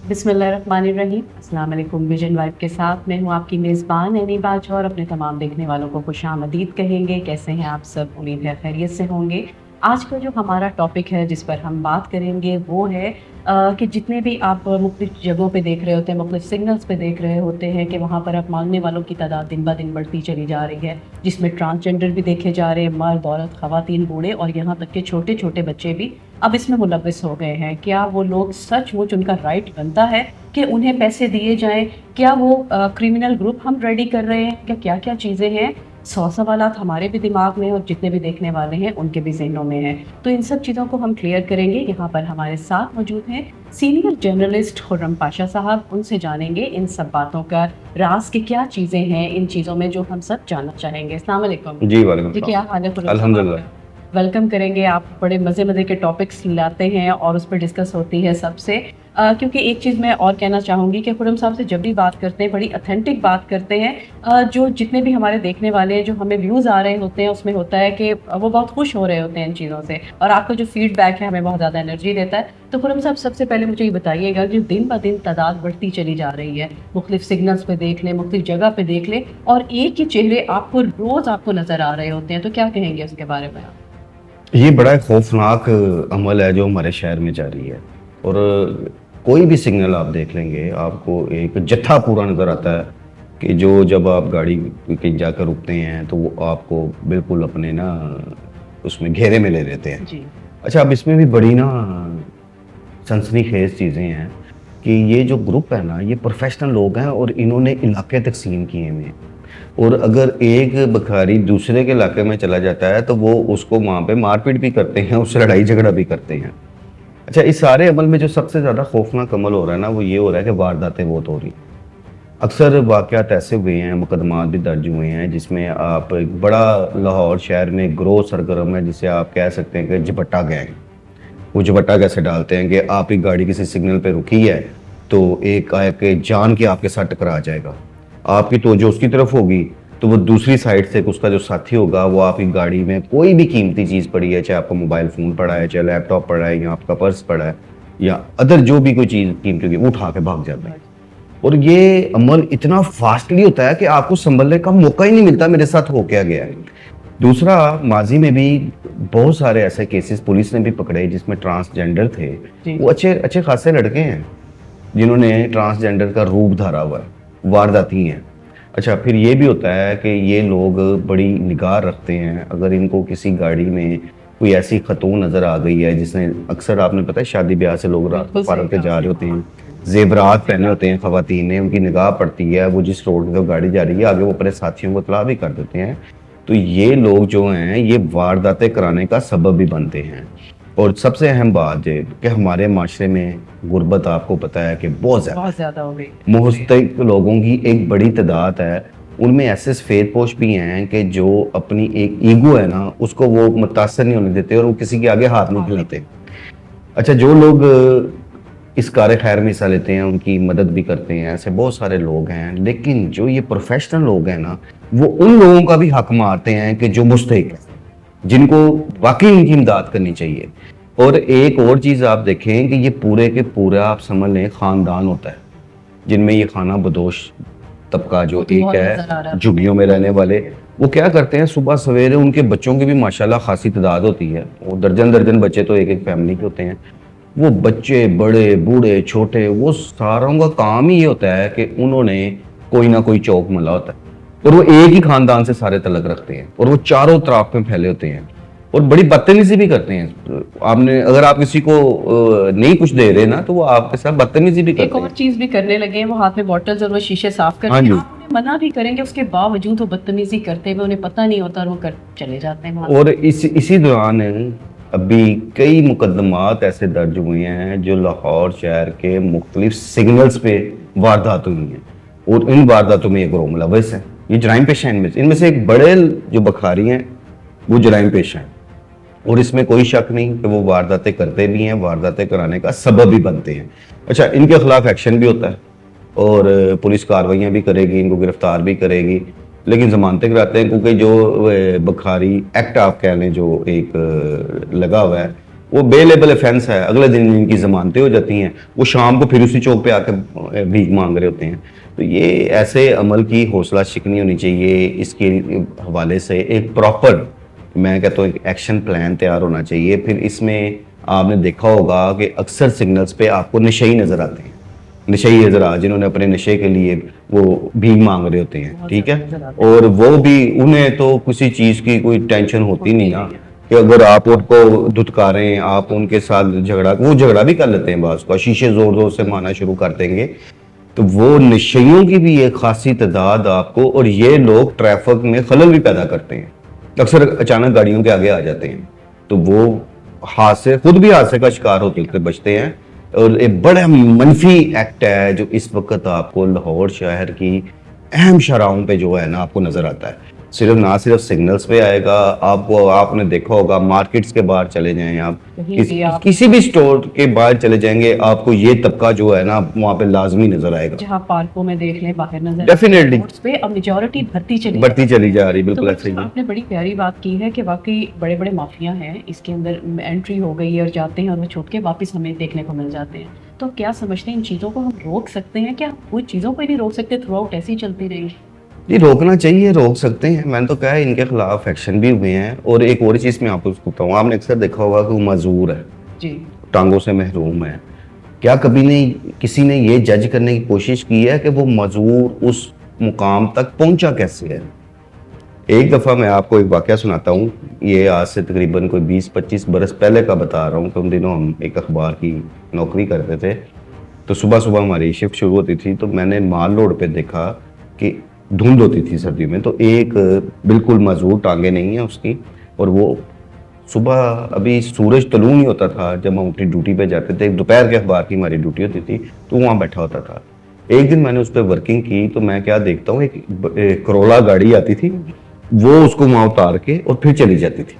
बिस्मिल्लाहिर्रहमानिर्रहीम। अस्सलाम वालेकुम। विजन वाइब के साथ मैं हूँ आपकी मेज़बान एनी बाज और अपने तमाम देखने वालों को खुशामदीद कहेंगे। कैसे हैं आप सब? उम्मीद है खैरियत से होंगे। आज का जो हमारा टॉपिक है जिस पर हम बात करेंगे वो है कि जितने भी आप मुख्तलिफ़ जगहों पे देख रहे होते हैं, मुख्तलिफ़ सिग्नल्स पे देख रहे होते हैं कि वहाँ पर अब मांगने वालों की तादाद दिन ब दिन बढ़ती चली जा रही है, जिसमें ट्रांसजेंडर भी देखे जा रहे हैं, मर्द, औरत, ख़वातीन, बूढ़े और यहाँ तक के छोटे छोटे बच्चे भी अब इसमें मुलव्वस हो गए हैं। क्या वो लोग सचमुच उनका राइट बनता है कि उन्हें पैसे दिए जाएं? क्या वो क्रिमिनल ग्रुप हम रेडी कर रहे हैं? क्या क्या चीज़ें हैं? 100 सवालात हमारे भी दिमाग में और जितने भी देखने वाले हैं उनके भी जहनों में हैं। तो इन सब चीज़ों को हम क्लियर करेंगे। यहाँ पर हमारे साथ मौजूद हैं सीनियर जर्नलिस्ट खुर्रम पाशा साहब। उनसे जानेंगे इन सब बातों का राज की क्या चीज़ें हैं, इन चीज़ों में जो हम सब जानना चाहेंगे। अस्सलाम वालेकुम। जी वालेकुम जी, क्या हाल है खुर्रम साहब? अल्हम्दुलिल्लाह। वेलकम करेंगे। आप बड़े मज़े के टॉपिक्स लाते हैं और उस पर डिस्कस होती है सबसे। क्योंकि एक चीज़ मैं और कहना चाहूँगी कि खुर्रम साहब से जब भी बात करते हैं बड़ी ऑथेंटिक बात करते हैं। जो जितने भी हमारे देखने वाले हैं, जो हमें व्यूज़ आ रहे होते हैं, उसमें होता है कि वो बहुत खुश हो रहे होते हैं इन चीज़ों से, और आपका जो फीडबैक है हमें बहुत ज़्यादा एनर्जी देता है। तो खुर्रम साहब, सबसे पहले मुझे ये बताइएगा कि दिन ब दिन तादाद बढ़ती चली जा रही है, मुख्तलिफ सिग्नल्स पे देख लें, मुख्तलिफ जगह पे देख लें, और एक ही चेहरे आपको रोज़ आपको नज़र आ रहे होते हैं, तो क्या कहेंगे उसके बारे में आप? ये बड़ा खौफनाक अमल है जो हमारे शहर में जारी है। और कोई भी सिग्नल आप देख लेंगे, आपको एक जत्था पूरा नज़र आता है कि जो जब आप गाड़ी के जाकर रुकते हैं तो वो आपको बिल्कुल अपने ना उसमें घेरे में ले लेते हैं। जी। अच्छा, अब इसमें भी बड़ी ना सनसनीखेज चीज़ें हैं कि ये जो ग्रुप है ना, ये प्रोफेशनल लोग हैं और इन्होंने इलाके तकसीम किए हुए हैं। और अगर एक भिखारी दूसरे के इलाके में चला जाता है तो वो उसको वहाँ पे मारपीट भी करते हैं, उससे लड़ाई झगड़ा भी करते हैं। अच्छा, इस सारे अमल में जो सबसे ज़्यादा खौफनाक अमल हो रहा है ना, वो ये हो रहा है कि वारदातें बहुत हो रही। अक्सर वाक़यात ऐसे हुए हैं, मुकदमात भी दर्ज हुए हैं जिसमें आप एक बड़ा लाहौर शहर में ग्रोह सरगर्म है जिसे आप कह सकते हैं कि झपट्टा गैंग। वो झपट्टा कैसे डालते हैं कि आपकी गाड़ी किसी सिग्नल पे रुकी है तो एक आके जान के आपके साथ टकरा जाएगा, आपकी तवज्जो उसकी तरफ होगी तो वो दूसरी साइड से उसका जो साथी होगा वो आपकी गाड़ी में कोई भी कीमती चीज़ पड़ी है, चाहे आपका मोबाइल फ़ोन पड़ा है, चाहे लैपटॉप पड़ा है, या आपका पर्स पड़ा है, या अदर जो भी कोई चीज़ कीमती होगी, वो उठा के भाग जाता है। और ये अमल इतना फास्टली होता है कि आपको संभलने का मौका ही नहीं मिलता मेरे साथ हो क्या गया है। दूसरा, माजी में भी बहुत सारे ऐसे केसेस पुलिस ने भी पकड़े जिसमें ट्रांसजेंडर थे। वो अच्छे अच्छे खासे लड़के हैं जिन्होंने ट्रांसजेंडर का रूप धारा हुआ है, वारदाती हैं। अच्छा, फिर ये भी होता है कि ये लोग बड़ी निगाह रखते हैं। अगर इनको किसी गाड़ी में कोई ऐसी खतून नज़र आ गई है जिसने, अक्सर आपने पता है शादी ब्याह से लोग रात को पार्क पे जा रहे होते हैं, जेवरात पहने होते हैं ख़वातीन ने, उनकी निगाह पड़ती है, वो जिस रोड पे गाड़ी जा रही है आगे वो अपने साथियों को इत्तला भी कर देते हैं। तो ये लोग जो हैं ये वारदातें कराने का सबब भी बनते हैं। और सबसे अहम बात है कि हमारे माशरे में गुर्बत, आपको पता है कि बहुत ज़्यादा हो गई। मुस्तहिक लोगों की एक बड़ी तादाद है। उनमें ऐसे सफ़ेदपोश भी हैं कि जो अपनी एक ईगो है ना, उसको वो मुतासर नहीं होने देते और वो किसी के आगे हाथ नहीं फैलाते। अच्छा, जो लोग इस कार खैर में हिस्सा लेते हैं उनकी मदद भी करते हैं, ऐसे बहुत सारे लोग हैं। लेकिन जो ये प्रोफेशनल लोग हैं ना, वो उन लोगों का भी हक मारते हैं कि जो मुस्तहिक है, जिनको वाकई इनकी इमदाद करनी चाहिए। और एक और चीज़ आप देखें कि ये पूरे के पूरा आप समझ लें ख़ानदान होता है जिनमें ये खाना बदोश तबका जो एक है, झुग्गियों में रहने वाले, वो क्या करते हैं, सुबह सवेरे उनके बच्चों की भी माशाल्लाह खासी तादाद होती है, वो दर्जन दर्जन बच्चे तो एक एक फैमिली के होते हैं। वो बच्चे बड़े बूढ़े छोटे, वो सारों का काम ही ये होता है कि उन्होंने कोई ना कोई चौक मला होता है और वो एक ही खानदान से सारे तलक रखते हैं और वो चारों तरफ में फैले होते हैं और बड़ी बदतमीजी भी करते हैं। आपने, अगर आप किसी को नहीं कुछ दे रहे ना तो वो आपके साथ बदतमीजी भी करते हैं। एक और चीज भी करने लगे हैं, वो हाथ में बॉटल्स और वो शीशे साफ करते हैं। आप उन्हें मना भी करेंगे उसके बावजूद वो बदतमीजी करते हैं, उन्हें पता नहीं होता और वो कर चले जाते हैं। और इसी दौरान अभी कई मुकदमात ऐसे दर्ज हुए हैं जो लाहौर शहर के मुख्तलिफ सिग्नल्स पे वारदात हुई हैं और इन वारदातों में ये ग्रोह मुलव्वस हैं, ये जराइम पेश हैं। इनमें से एक बड़े जो बखारी हैं वो जराइम पेश हैं और इसमें कोई शक नहीं कि वो वारदातें करते भी हैं, वारदातें कराने का सबब भी बनते हैं। अच्छा, इनके खिलाफ एक्शन भी होता है और पुलिस कार्रवाइयाँ भी करेगी, इनको गिरफ्तार भी करेगी, लेकिन जमानतें कराते हैं क्योंकि जो बखारी एक्ट आप कह लें जो एक लगा हुआ है وہ بے لیبل افینس ہے, اگلے دن ان کی ضمانتیں ہو جاتی ہیں, وہ شام کو پھر اسی چوک پہ آ کے بھیک مانگ رہے ہوتے ہیں. تو یہ ایسے عمل کی حوصلہ شکنی ہونی چاہیے. اس کے حوالے سے ایک پراپر, میں کہتا ہوں, ایک ایکشن پلان تیار ہونا چاہیے. پھر اس میں آپ نے دیکھا ہوگا کہ اکثر سگنلز پہ آپ کو نشئی نظر آتے ہیں, نشئی حضرات جنہوں نے اپنے نشے کے لیے وہ بھیک مانگ رہے ہوتے ہیں, ٹھیک ہے, اور وہ بھی انہیں تو کسی چیز کی کوئی ٹینشن ہوتی نہیں نا, کہ اگر آپ ان کو دھتکاریں, آپ ان کے ساتھ وہ جھگڑا بھی کر لیتے ہیں بعض کا, شیشے زور زور سے مارنا شروع کر دیں گے. تو وہ نشیوں کی بھی ایک خاصی تعداد آپ کو, اور یہ لوگ ٹریفک میں خلل بھی پیدا کرتے ہیں, اکثر اچانک گاڑیوں کے آگے آ جاتے ہیں, تو وہ خود بھی حادثے کا شکار ہوتے بچتے ہیں. اور ایک بڑا منفی ایکٹ ہے جو اس وقت آپ کو لاہور شہر کی اہم شاہراہوں پہ جو ہے نا آپ کو نظر آتا ہے. نہ صرف سگنلز پہ آئے گا, آپ نے دیکھا ہوگا مارکیٹس کے باہر چلے جائیں, آپ کسی بھی سٹور کے باہر چلے جائیں گے, آپ کو یہ طبقہ جو ہے نا وہاں پہ لازمی نظر آئے گا. جہاں پارکوں میں دیکھ لیں, باہر نظر ڈیفینیٹلی پہ اب میجورٹی بڑھتی چلی جا رہی. بالکل ایسے ہی آپ نے بڑی پیاری بات کی ہے کہ واقعی بڑے بڑے مافیا ہیں, اس کے اندر انٹری ہو گئی ہے اور جاتے ہیں اور وہ چھوٹ کے واپس ہمیں دیکھنے کو مل جاتے ہیں. تو کیا سمجھتے ہیں ان چیزوں کو ہم روک سکتے ہیں؟ کیا وہ چیزوں کو ہی نہیں روک سکتے, تھرو آؤٹ ایسی چلتی رہی؟ جی روکنا چاہیے, روک سکتے ہیں. میں نے تو کہا ہے ان کے خلاف ایکشن بھی ہوئے ہیں. اور ایک اور چیز میں آپ کو بتاؤں, آپ نے اکثر دیکھا ہوگا کہ وہ معذور ہے, جی, ٹانگوں سے محروم ہے. کیا کبھی نہیں کسی نے یہ جج کرنے کی کوشش کی ہے کہ وہ معذور اس مقام تک پہنچا کیسے ہے؟ ایک دفعہ میں آپ کو ایک واقعہ سناتا ہوں, یہ آج سے تقریباً کوئی 20-25 برس پہلے کا بتا رہا ہوں, کہ ان دنوں ہم ایک اخبار کی نوکری کرتے تھے. تو صبح صبح ہماری شفٹ شروع ہوتی تھی, تو میں نے مال روڈ پہ دیکھا کہ دھند ہوتی تھی سردیوں میں, تو ایک بالکل معذور, ٹانگیں نہیں ہیں اس کی, اور وہ صبح ابھی سورج طلوع نہیں ہوتا تھا جب ہم اپنی ڈیوٹی پہ جاتے تھے, دوپہر کے اخبار کی ہماری ڈیوٹی ہوتی تھی, تو وہاں بیٹھا ہوتا تھا. ایک دن میں نے اس پہ ورکنگ کی, تو میں کیا دیکھتا ہوں, ایک کرولا گاڑی آتی تھی, وہ اس کو وہاں اتار کے اور پھر چلی جاتی تھی.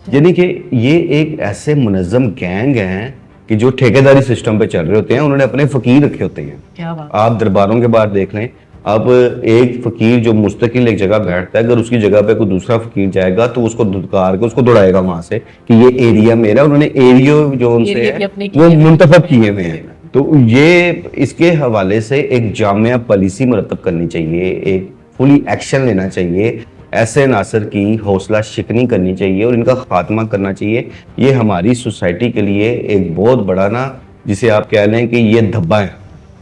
یعنی کہ یہ ایک ایسے منظم گینگ ہیں کہ جو ٹھیکیداری سسٹم پہ چل رہے ہوتے ہیں, انہوں نے اپنے فقیر رکھے ہوتے ہیں. آپ درباروں کے باہر دیکھ لیں, اب ایک فقیر جو مستقل ایک جگہ بیٹھتا ہے, اگر اس کی جگہ پہ کوئی دوسرا فقیر جائے گا تو اس کو دھتکار کے اس کو دوڑائے گا وہاں سے کہ یہ ایریا میرا. انہوں نے ایریا جو ان سے ہے وہ منتخب کیے ہوئے ہیں. تو یہ اس کے حوالے سے ایک جامع پالیسی مرتب کرنی چاہیے, ایک فلی ایکشن لینا چاہیے, ایسے عناصر کی حوصلہ شکنی کرنی چاہیے اور ان کا خاتمہ کرنا چاہیے. یہ ہماری سوسائٹی کے لیے ایک بہت بڑا نا, جسے آپ کہہ لیں کہ یہ دھبا ہے,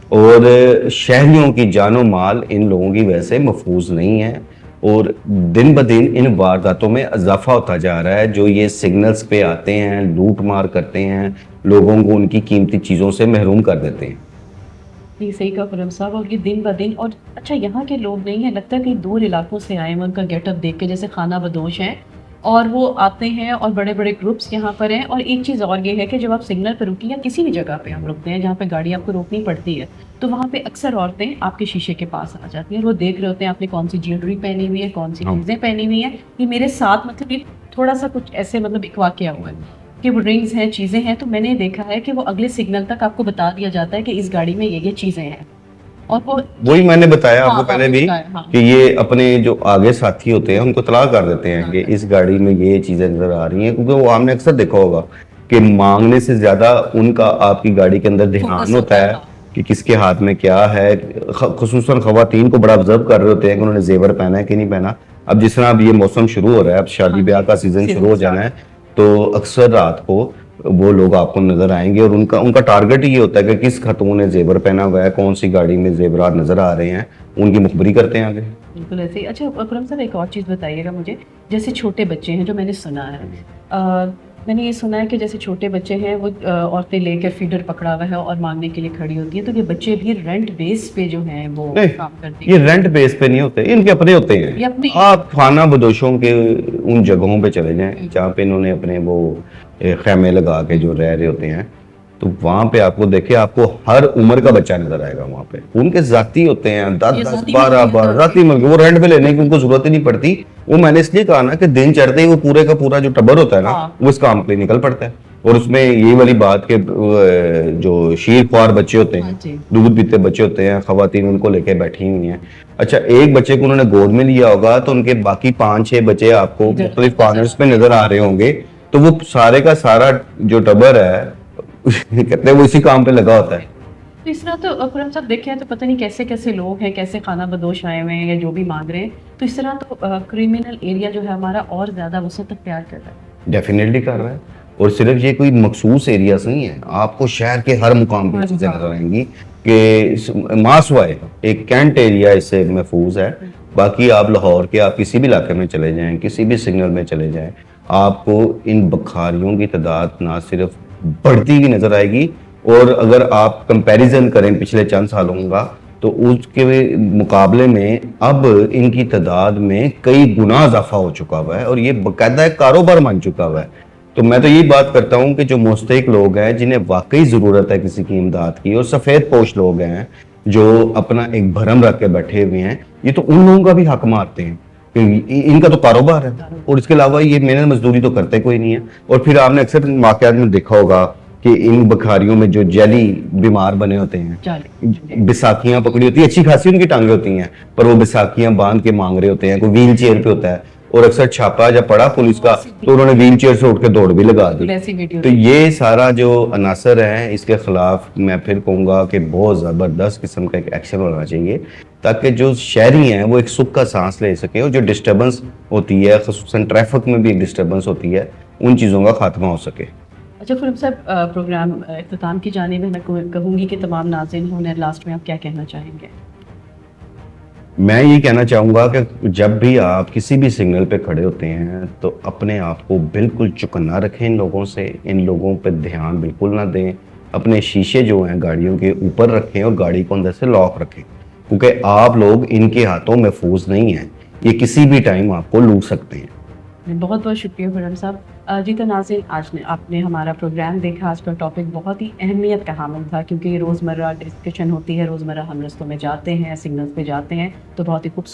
اور شہریوں کی جان و مال ان لوگوں کی وجہ سے محفوظ نہیں ہے. اور دن بدن ان وارداتوں میں اضافہ ہوتا جا رہا ہے, جو یہ سگنلز پہ آتے ہیں, لوٹ مار کرتے ہیں, لوگوں کو ان کی قیمتی چیزوں سے محروم کر دیتے ہیں. یہ صحیح کہا خرم صاحب, اور یہ دن بدن. اور اچھا, یہاں کے لوگ نہیں ہیں, لگتا ہے کہ دور علاقوں سے آئے ہیں, ان کا گیٹ اپ دیکھ کے جیسے خانہ بدوش ہیں, اور وہ آتے ہیں اور بڑے بڑے گروپس یہاں پر ہیں. اور ایک چیز اور یہ ہے کہ جب آپ سگنل پہ رکیں یا کسی بھی جگہ پہ ہم رکتے ہیں جہاں پہ گاڑی آپ کو روکنی پڑتی ہے, تو وہاں پہ اکثر عورتیں آپ کے شیشے کے پاس آ جاتی ہیں, اور وہ دیکھ رہے ہوتے ہیں آپ نے کون سی جیولری پہنی ہوئی ہے, کون سی چیزیں پہنی ہوئی ہیں. یہ میرے ساتھ مطلب یہ تھوڑا سا کچھ ایسے مطلب ایک واقعہ ہوا ہے کہ وہ رنگز ہیں, چیزیں ہیں, تو میں نے دیکھا ہے کہ وہ اگلے سگنل تک آپ کو بتا دیا جاتا ہے کہ اس گاڑی میں یہ چیزیں ہیں. اور وہی میں نے بتایا آپ کو پہلے بھی کہ یہ اپنے جو آگے ساتھی ہوتے ہیں ان کو اطلاع کر دیتے ہیں کہ اس گاڑی میں یہ چیزیں نظر آ رہی ہیں, کیونکہ وہ آپ نے اکثر دیکھا ہوگا کہ مانگنے سے زیادہ ان کا آپ کی گاڑی کے اندر دھیان ہوتا ہے کہ کس کے ہاتھ میں کیا ہے. خصوصاً خواتین کو بڑا آبزرو کر رہے ہوتے ہیں کہ انہوں نے زیور پہنا ہے کہ نہیں پہنا. اب جس طرح اب یہ موسم شروع ہو رہا ہے, اب شادی بیاہ کا سیزن شروع ہو جانا ہے, تو اکثر رات کو وہ لوگ آپ کو نظر آئیں گے, اور ان کا ٹارگٹ یہ ہوتا ہے کہ کس خاتون نے زیور پہنا ہوا ہے, کون سی گاڑی میں زیورات نظر آ رہے ہیں, ان کی مخبری کرتے ہیں آگے. بالکل ایسے ہی. اچھا اکرم صاحب, ایک اور چیز بتائیے گا مجھے, جیسے چھوٹے بچے ہیں جو میں نے سنا ہے, میں نے یہ سنا ہے کہ جیسے چھوٹے بچے ہیں وہ عورتیں لے کے فیڈر پکڑا ہوا ہے اور مانگنے کے لیے کھڑی ہوتی ہیں, تو یہ بچے بھی رینٹ بیس پہ جو ہیں وہ کام کرتے ہیں. یہ رینٹ بیس پہ نہیں ہوتے, ان کے اپنے ہوتے ہیں. آپ خانہ بدوشوں کے ان جگہوں پہ چلے جائیں جہاں پہ انہوں نے اپنے وہ خیمے لگا کے جو رہ رہے ہوتے ہیں, تو وہاں پہ آپ کو دیکھیں, آپ کو ہر عمر کا بچہ نظر آئے گا وہاں پہ. ان کے ذاتی ہوتے ہیں 10-12 ذاتی ملک, وہ رینٹ پہ لینے کی ان کو ضرورت ہی نہیں پڑتی. وہ میں نے اس لیے کہا نا کہ دن چڑھتے ہی وہ پورے کا پورا جو ٹبر ہوتا ہے نا, وہ اس کام پہ نکل پڑتا ہے. اور اس میں یہی والی بات کہ جو شیر خوار بچے ہوتے ہیں, دودھ پیتے بچے ہوتے ہیں, خواتین ان کو لے کے بیٹھی ہوئی ہیں. اچھا, ایک بچے کو انہوں نے گود میں لیا ہوگا تو ان کے باقی 5-6 بچے آپ کو مختلف کارنرز پہ نظر آ رہے ہوں گے, तो वो सारे का सारा जो टबर है कहते हैं वो इसी काम पे लगा होता है। तो इस तरह तो खुरम साहब देखें तो पता नहीं कैसे कैसे लोग हैं, कैसे खाना बदोश आए हुए हैं या जो भी मांग रहे हैं, तो इस तरह तो क्रिमिनल एरिया जो है हमारा और ज़्यादा वसअत अख्तियार कर रहा है। डेफिनेटली कर रहा है, और सिर्फ ये कोई मखसूस एरियाज नहीं है, आपको शहर के हर मुकाम पे चीज़ें नजर आएंगी कि मासवाए एक कैंट एरिया इससे महफूज है। बाकी आप लाहौर के आप किसी भी इलाके में चले जाएं, किसी भी सिग्नल में चले जाएं, आपको इन बखारियों की तादाद ना सिर्फ बढ़ती हुई नजर आएगी, और अगर आप कंपैरिजन करें पिछले चंद सालों का तो उसके मुकाबले में अब इनकी तादाद में कई गुना इजाफा हो चुका हुआ है, और ये बाकायदा एक कारोबार बन चुका हुआ है। तो मैं तो यही बात करता हूँ कि जो मुस्तहिक लोग हैं जिन्हें वाकई ज़रूरत है किसी की इमदाद की, और सफ़ेद पोश लोग हैं जो अपना एक भरम रख के बैठे हुए हैं, ये तो उन लोगों का भी हक मारते हैं क्योंकि इनका तो कारोबार है, और इसके अलावा ये मेहनत मजदूरी तो करते कोई नहीं है। और फिर आपने अक्सर वाक़यात में देखा होगा कि इन बखारियों में जो जैली बीमार बने होते हैं, बिसाखियां पकड़ी होती है, अच्छी खासी उनकी टांगे होती हैं, पर वो बिसाखियां बांध के मांग रहे होते हैं, कोई व्हील चेयर पे होता है, और अक्सर छापा जब पड़ा पुलिस का तो उन्होंने व्हील चेयर से उठ के दौड़ भी लगा दी। तो ये सारा जो अनासर है इसके खिलाफ मैं फिर कहूँगा कि बहुत ज़बरदस्त किस्म का एक एक्शन होना चाहिए, ताकि जो शहरी हैं वो एक सुख का सांस ले सकें, और जो डिस्टर्बेंस होती है ख़ुसूसन ट्रैफिक में भी एक डिस्टर्बेंस होती है, उन चीज़ों का खात्मा हो सके। अच्छा खुरम साहब, प्रोग्राम इख्तिताम की जानिब में मैं कहूँगी कि तमाम नाज़रीन होने लास्ट में आप क्या कहना चाहेंगे? मैं ये कहना चाहूँगा कि जब भी आप किसी भी सिग्नल पे खड़े होते हैं तो अपने आप को बिल्कुल चौकन्ना रखें इन लोगों से, इन लोगों पे ध्यान बिल्कुल ना दें, अपने शीशे जो हैं गाड़ियों के ऊपर रखें और गाड़ी को अंदर से लॉक रखें, क्योंकि आप लोग इनके हाथों महफूज नहीं हैं, ये किसी भी टाइम आपको लूट सकते हैं। बहुत बहुत शुक्रिया खुरम साहब। जी तो नाज़रीन, आज आपने हमारा प्रोग्राम देखा। आज का टॉपिक बहुत ही अहमियत का हामिल था, क्योंकि रोज़मर्रा डिस्कशन होती है, रोज़मर्रा हम रस्तों में जाते हैं, सिग्नल्स पे जाते हैं, तो बहुत ही खूबसूरत